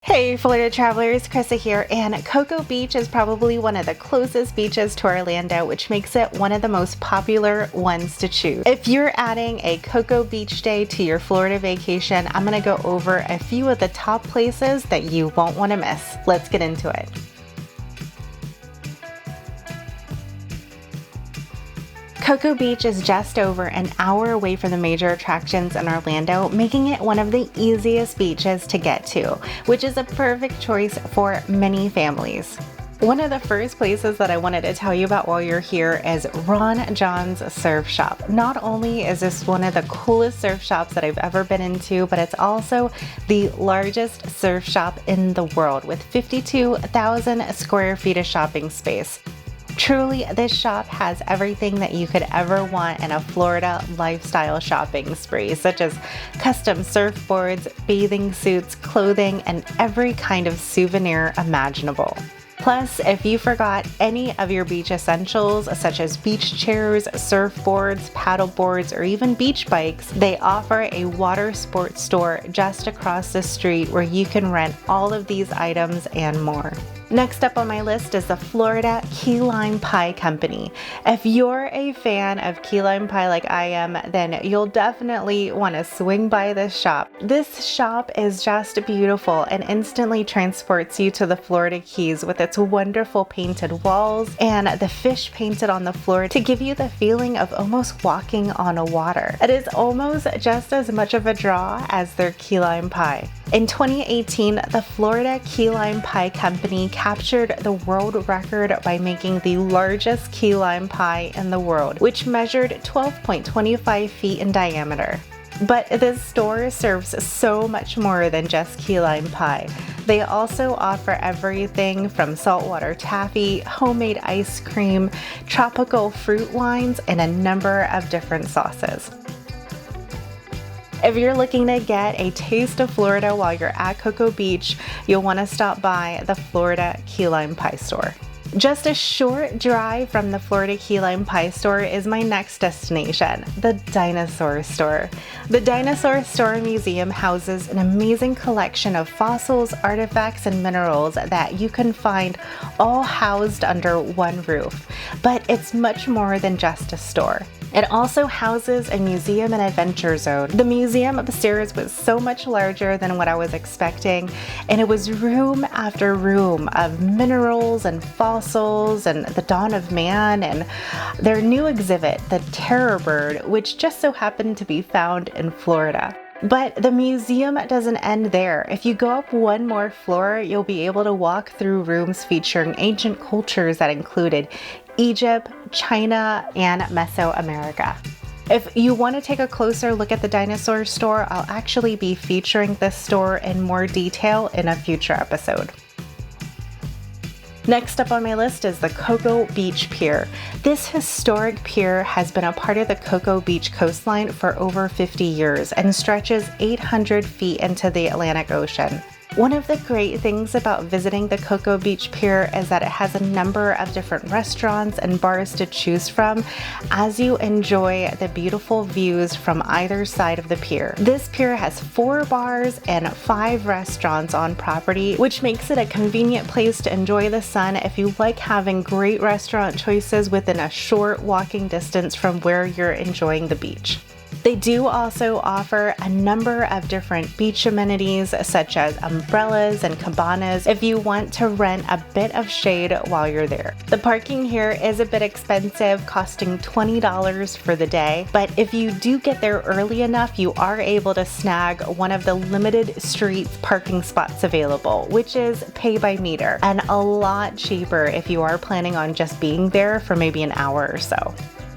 Hey Florida travelers, Krista here, and Cocoa Beach is probably one of the closest beaches to Orlando, which makes it one of the most popular ones to choose. If you're adding a Cocoa Beach day to your Florida vacation, I'm going to go over a few of the top places that you won't want to miss. Let's get into it. Cocoa Beach is just over an hour away from the major attractions in Orlando, making it one of the easiest beaches to get to, which is a perfect choice for many families. One of the first places that I wanted to tell you about while you're here is Ron John's Surf Shop. Not only is this one of the coolest surf shops that I've ever been into, but it's also the largest surf shop in the world with 52,000 square feet of shopping space. Truly, this shop has everything that you could ever want in a Florida lifestyle shopping spree, such as custom surfboards, bathing suits, clothing, and every kind of souvenir imaginable. Plus, if you forgot any of your beach essentials, such as beach chairs, surfboards, paddle boards, or even beach bikes, they offer a water sports store just across the street where you can rent all of these items and more. Next up on my list is the Florida Key Lime Pie Company. If you're a fan of key lime pie like I am, then you'll definitely want to swing by this shop. This shop is just beautiful and instantly transports you to the Florida Keys with its wonderful painted walls and the fish painted on the floor to give you the feeling of almost walking on a water. It is almost just as much of a draw as their key lime pie. In 2018, the Florida Key Lime Pie Company captured the world record by making the largest key lime pie in the world, which measured 12.25 feet in diameter. But this store serves so much more than just key lime pie. They also offer everything from saltwater taffy, homemade ice cream, tropical fruit wines, and a number of different sauces. If you're looking to get a taste of Florida while you're at Cocoa Beach, you'll want to stop by the Florida Key Lime Pie Store. Just a short drive from the Florida Key Lime Pie Store is my next destination, the Dinosaur Store. The Dinosaur Store Museum houses an amazing collection of fossils, artifacts, and minerals that you can find all housed under one roof. But it's much more than just a store. It also houses a museum and adventure zone. The museum upstairs was so much larger than what I was expecting, and it was room after room of minerals and fossils and the dawn of man and their new exhibit, the terror bird, which just so happened to be found in Florida. But the museum doesn't end there. If you go up one more floor, you'll be able to walk through rooms featuring ancient cultures that included Egypt, China, and Mesoamerica. If you want to take a closer look at the Dinosaur Store, I'll actually be featuring this store in more detail in a future episode. Next up on my list is the Cocoa Beach Pier. This historic pier has been a part of the Cocoa Beach coastline for over 50 years and stretches 800 feet into the Atlantic Ocean. One of the great things about visiting the Cocoa Beach Pier is that it has a number of different restaurants and bars to choose from as you enjoy the beautiful views from either side of the pier. This pier has 4 bars and 5 restaurants on property, which makes it a convenient place to enjoy the sun if you like having great restaurant choices within a short walking distance from where you're enjoying the beach. They do also offer a number of different beach amenities such as umbrellas and cabanas if you want to rent a bit of shade while you're there. The parking here is a bit expensive, costing $20 for the day, but if you do get there early enough, you are able to snag one of the limited street parking spots available, which is pay by meter, and a lot cheaper if you are planning on just being there for maybe an hour or so.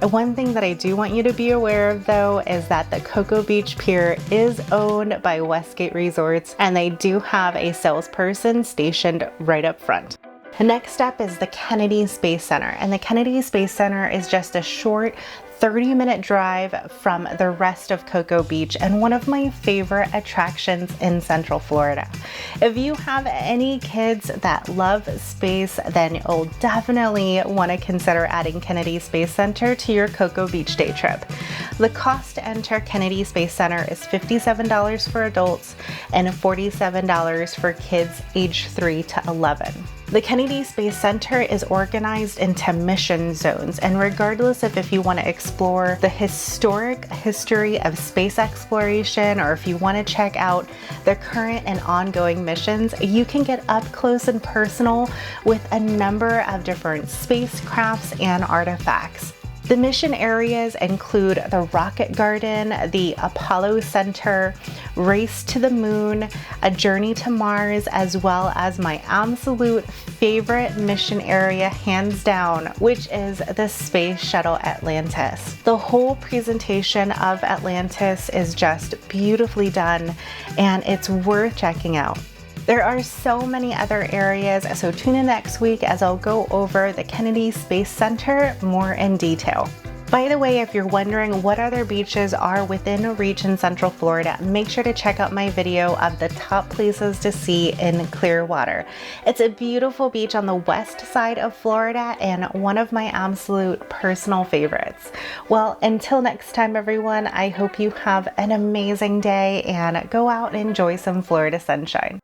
One thing that I do want you to be aware of, though, is that the Cocoa Beach Pier is owned by Westgate Resorts, and they do have a salesperson stationed right up front. Next up is the Kennedy Space Center, and the Kennedy Space Center is just a short 30-minute drive from the rest of Cocoa Beach and one of my favorite attractions in Central Florida. If you have any kids that love space, then you'll definitely want to consider adding Kennedy Space Center to your Cocoa Beach day trip. The cost to enter Kennedy Space Center is $57 for adults and $47 for kids age 3 to 11. The Kennedy Space Center is organized into mission zones, and regardless of if you want to explore the historic history of space exploration or if you want to check out the current and ongoing missions, you can get up close and personal with a number of different spacecrafts and artifacts. The mission areas include the Rocket Garden, the Apollo Center, Race to the Moon, A Journey to Mars, as well as my absolute favorite mission area, hands down, which is the Space Shuttle Atlantis. The whole presentation of Atlantis is just beautifully done, and it's worth checking out. There are so many other areas, so tune in next week as I'll go over the Kennedy Space Center more in detail. By the way, if you're wondering what other beaches are within reach in Central Florida, make sure to check out my video of the top places to see in Clearwater. It's a beautiful beach on the west side of Florida and one of my absolute personal favorites. Well, until next time, everyone, I hope you have an amazing day and go out and enjoy some Florida sunshine.